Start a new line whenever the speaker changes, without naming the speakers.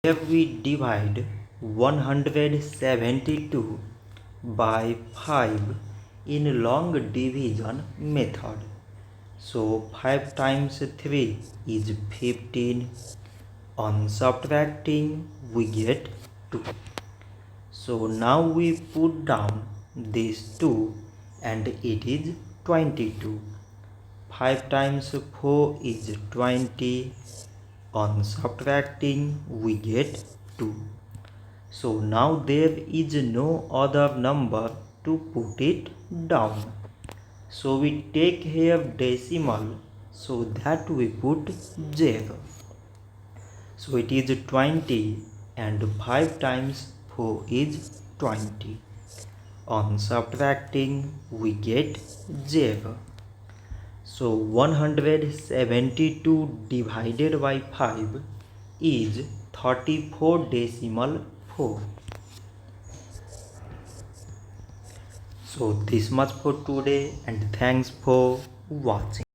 Here we divide 172 by 5 in long division method. So 5 times 3 is 15. On subtracting we get 2. So now we put down these 2 and it is 22. 5 times 4 is 20. On subtracting we get 2. So now there is no other number to put it down. So we take here decimal, so that we put 0. So it is 20 and 5 times 4 is 20. On subtracting we get 0. So 172 divided by 5 is 34.4. So this much for today and thanks for watching.